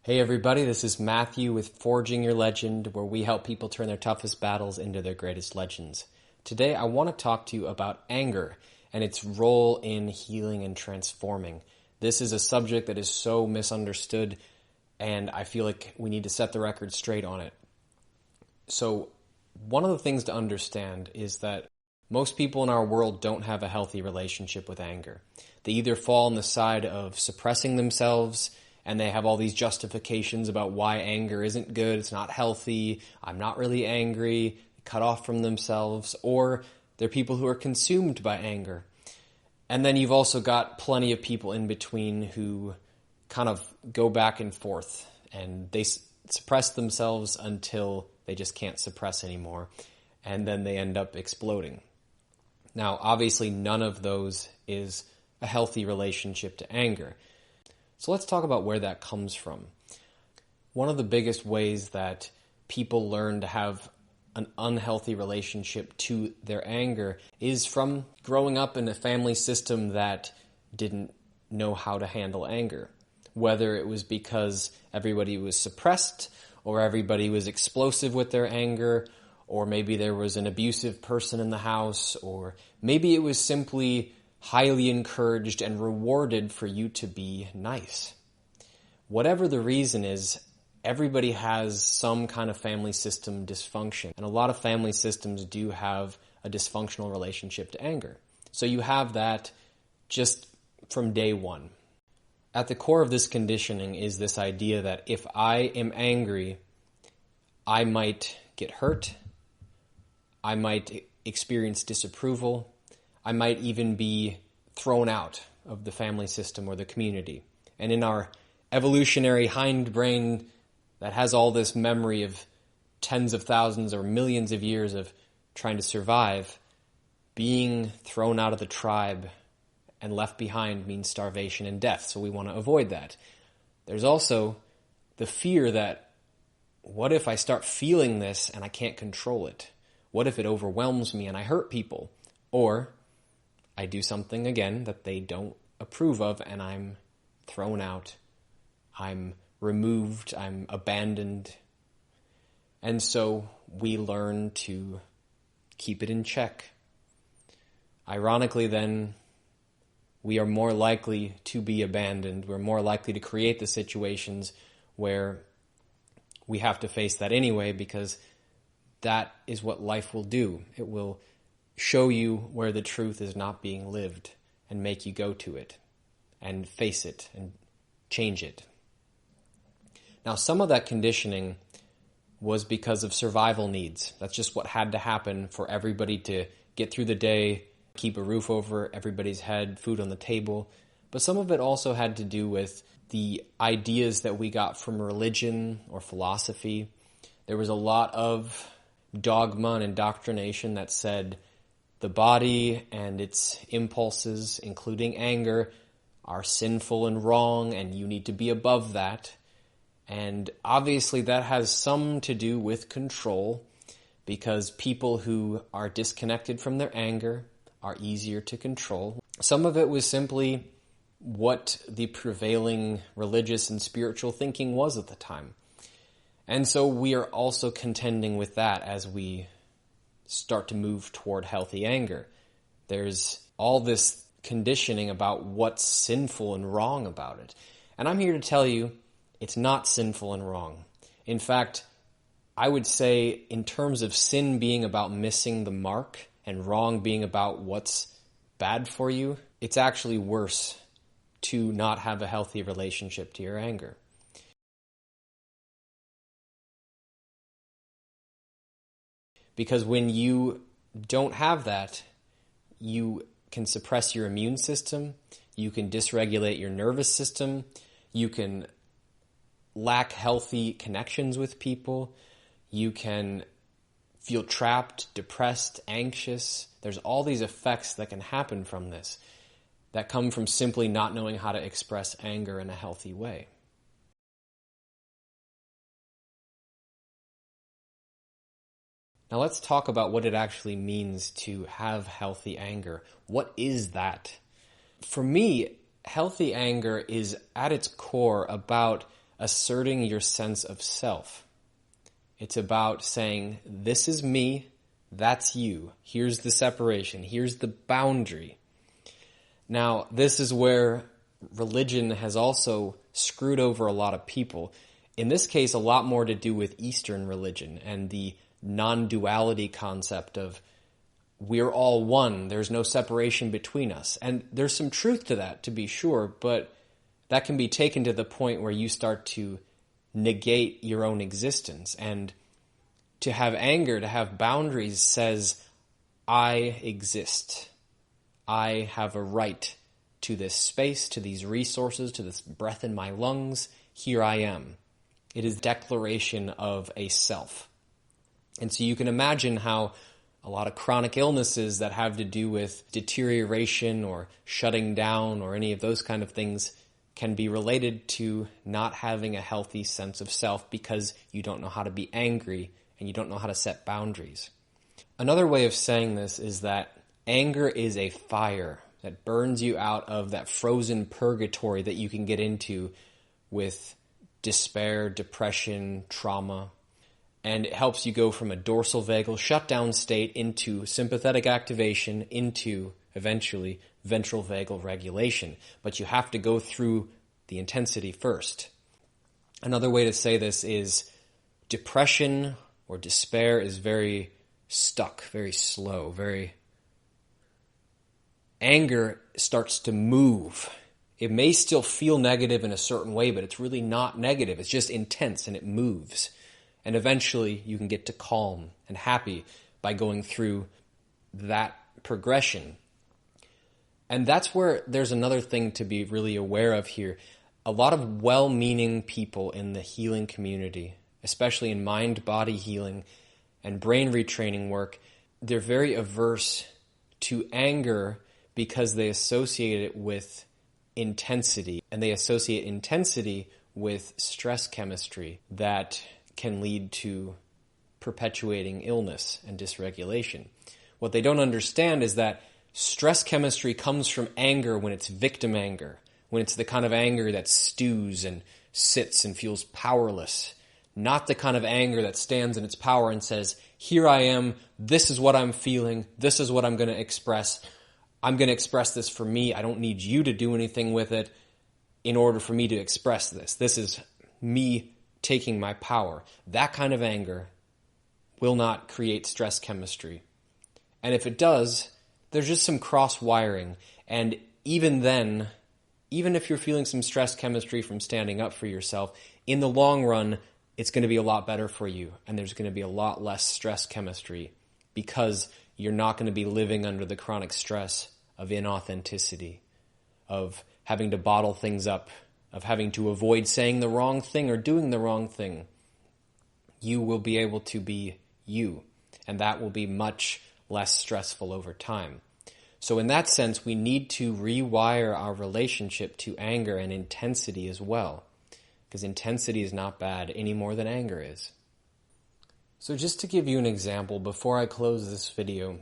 Hey everybody, this is Matthew with Forging Your Legend, where we help people turn their toughest battles into their greatest legends. Today I want to talk to you about anger and its role in healing and transforming. This is a subject that is so misunderstood, and I feel like we need to set the record straight on it. So, one of the things to understand is that most people in our world don't have a healthy relationship with anger. They either fall on the side of suppressing themselves, and they have all these justifications about why anger isn't good, it's not healthy, I'm not really angry, cut off from themselves, or they're people who are consumed by anger. And then you've also got plenty of people in between who kind of go back and forth, and they suppress themselves until they just can't suppress anymore, and then they end up exploding. Now, obviously, none of those is a healthy relationship to anger. So let's talk about where that comes from. One of the biggest ways that people learn to have an unhealthy relationship to their anger is from growing up in a family system that didn't know how to handle anger. Whether it was because everybody was suppressed, or everybody was explosive with their anger, or maybe there was an abusive person in the house, or maybe it was simply highly encouraged and rewarded for you to be nice. Whatever the reason is, everybody has some kind of family system dysfunction. And a lot of family systems do have a dysfunctional relationship to anger. So you have that just from day one. At the core of this conditioning is this idea that if I am angry, I might get hurt, I might experience disapproval, I might even be thrown out of the family system or the community. And in our evolutionary hindbrain that has all this memory of tens of thousands or millions of years of trying to survive, being thrown out of the tribe and left behind means starvation and death, so we want to avoid that. There's also the fear that, what if I start feeling this and I can't control it? What if it overwhelms me and I hurt people? Or I do something, again, that they don't approve of, and I'm thrown out, I'm removed, I'm abandoned. And so we learn to keep it in check. Ironically, then, we are more likely to be abandoned. We're more likely to create the situations where we have to face that anyway, because that is what life will do. It will show you where the truth is not being lived and make you go to it and face it and change it. Now, some of that conditioning was because of survival needs. That's just what had to happen for everybody to get through the day, keep a roof over everybody's head, food on the table. But some of it also had to do with the ideas that we got from religion or philosophy. There was a lot of dogma and indoctrination that said the body and its impulses, including anger, are sinful and wrong, and you need to be above that. And obviously that has some to do with control, because people who are disconnected from their anger are easier to control. Some of it was simply what the prevailing religious and spiritual thinking was at the time. And so we are also contending with that as we start to move toward healthy anger. There's all this conditioning about what's sinful and wrong about it. And I'm here to tell you, it's not sinful and wrong. In fact, I would say in terms of sin being about missing the mark and wrong being about what's bad for you, it's actually worse to not have a healthy relationship to your anger. Because when you don't have that, you can suppress your immune system, you can dysregulate your nervous system, you can lack healthy connections with people, you can feel trapped, depressed, anxious. There's all these effects that can happen from this that come from simply not knowing how to express anger in a healthy way. Now let's talk about what it actually means to have healthy anger. What is that? For me, healthy anger is at its core about asserting your sense of self. It's about saying, this is me, that's you. Here's the separation. Here's the boundary. Now, this is where religion has also screwed over a lot of people. In this case, a lot more to do with Eastern religion and the non-duality concept of we're all one, there's no separation between us. And there's some truth to that, to be sure, but that can be taken to the point where you start to negate your own existence. And to have anger, to have boundaries says, I exist. I have a right to this space, to these resources, to this breath in my lungs. Here I am. It is declaration of a self. And so you can imagine how a lot of chronic illnesses that have to do with deterioration or shutting down or any of those kind of things can be related to not having a healthy sense of self because you don't know how to be angry and you don't know how to set boundaries. Another way of saying this is that anger is a fire that burns you out of that frozen purgatory that you can get into with despair, depression, trauma. And it helps you go from a dorsal vagal shutdown state into sympathetic activation into, eventually, ventral vagal regulation. But you have to go through the intensity first. Another way to say this is depression or despair is very stuck, very slow, very... Anger starts to move. It may still feel negative in a certain way, but it's really not negative. It's just intense and it moves. And eventually you can get to calm and happy by going through that progression. And that's where there's another thing to be really aware of here. A lot of well-meaning people in the healing community, especially in mind-body healing and brain retraining work, they're very averse to anger because they associate it with intensity. And they associate intensity with stress chemistry that can lead to perpetuating illness and dysregulation. What they don't understand is that stress chemistry comes from anger when it's victim anger, when it's the kind of anger that stews and sits and feels powerless, not the kind of anger that stands in its power and says, here I am, this is what I'm feeling, this is what I'm going to express. I'm going to express this for me. I don't need you to do anything with it in order for me to express this. This is me taking my power. That kind of anger will not create stress chemistry. And if it does, there's just some cross-wiring. And even then, even if you're feeling some stress chemistry from standing up for yourself, in the long run, it's going to be a lot better for you. And there's going to be a lot less stress chemistry because you're not going to be living under the chronic stress of inauthenticity, of having to bottle things up, of having to avoid saying the wrong thing or doing the wrong thing. You will be able to be you, and that will be much less stressful over time. So in that sense, we need to rewire our relationship to anger and intensity as well, because intensity is not bad any more than anger is. So just to give you an example, before I close this video,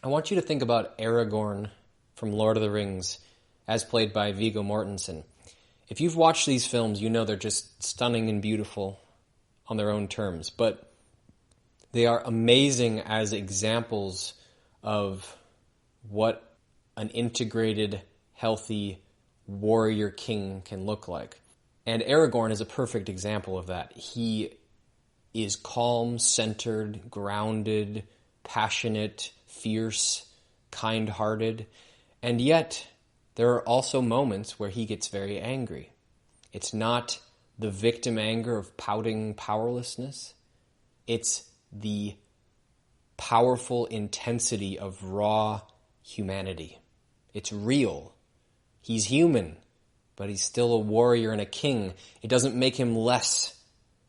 I want you to think about Aragorn from Lord of the Rings, as played by Viggo Mortensen. If you've watched these films, you know they're just stunning and beautiful on their own terms, but they are amazing as examples of what an integrated, healthy warrior king can look like. And Aragorn is a perfect example of that. He is calm, centered, grounded, passionate, fierce, kind-hearted, and yet there are also moments where he gets very angry. It's not the victim anger of pouting powerlessness. It's the powerful intensity of raw humanity. It's real. He's human, but he's still a warrior and a king. It doesn't make him less.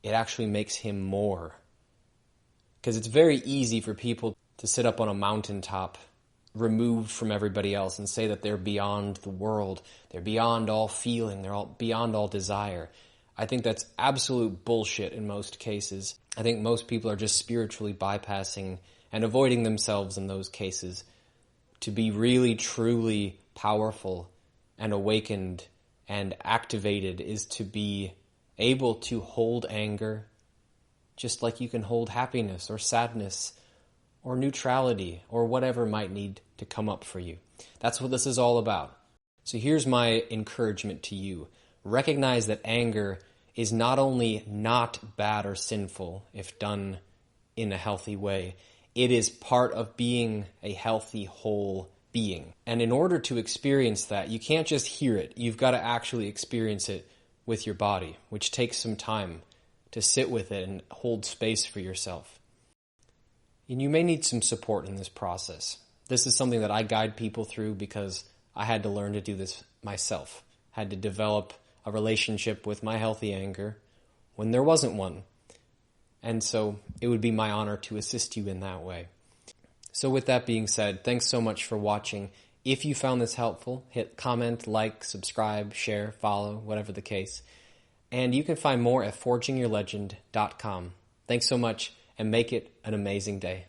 It actually makes him more. Because it's very easy for people to sit up on a mountaintop, removed from everybody else, and say that they're beyond the world, they're beyond all feeling, they're all beyond all desire. I think that's absolute bullshit in most cases. I think most people are just spiritually bypassing and avoiding themselves in those cases. To be really, truly powerful and awakened and activated is to be able to hold anger just like you can hold happiness or sadness or neutrality or whatever might need to come up for you. That's what this is all about. So here's my encouragement to you. Recognize that anger is not only not bad or sinful if done in a healthy way, it is part of being a healthy, whole being. And in order to experience that, you can't just hear it. You've got to actually experience it with your body, which takes some time to sit with it and hold space for yourself. And you may need some support in this process. This is something that I guide people through because I had to learn to do this myself. I had to develop a relationship with my healthy anger when there wasn't one. And so it would be my honor to assist you in that way. So with that being said, thanks so much for watching. If you found this helpful, hit comment, like, subscribe, share, follow, whatever the case. And you can find more at forgingyourlegend.com. Thanks so much, and make it an amazing day.